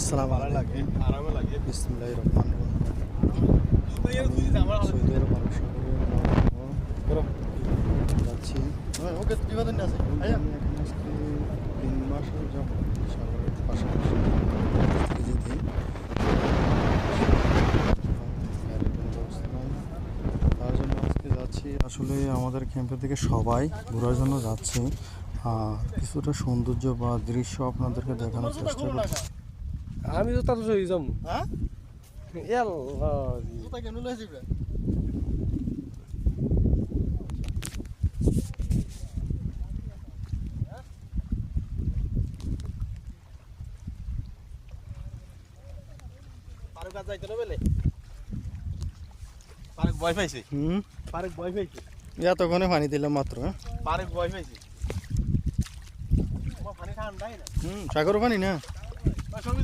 আসসালামু ভালো লাগে আলাইকুম। আরামে লাগে বিসমিল্লাহির রহমানির রহিম। সৌদি আরব করো যাচ্ছি। ওকে তুই কথা নিয়ে আছে আমি এখানে আজকে 3 মাস যাব সাগরের পাশাপাশি থেকে যেতে গাড়ির কোনো ব্যবস্থা নাই, তার জন্য আজকে যাচ্ছি। আসলে আমাদের ক্যাম্পের থেকে সবাই ঘোরার জন্য যাচ্ছে। কিছুটা সৌন্দর্য বা দৃশ্য আপনাদেরকে দেখানোর চেষ্টা করছি। আমি তো তাতে চলে যাম হ্যাঁ আল্লাহ জুতা কেন লইছিস রে পারুক আজ যাইতে না বেলে পারুক ভয় পাইছে পারুক ভয় পাইছে এতক্ষণে পানি দিলাম মাত্র। পারুক ভয় পাইছে আমার পানি ঠান্ডাই না সাগর পানি না। সঙ্গে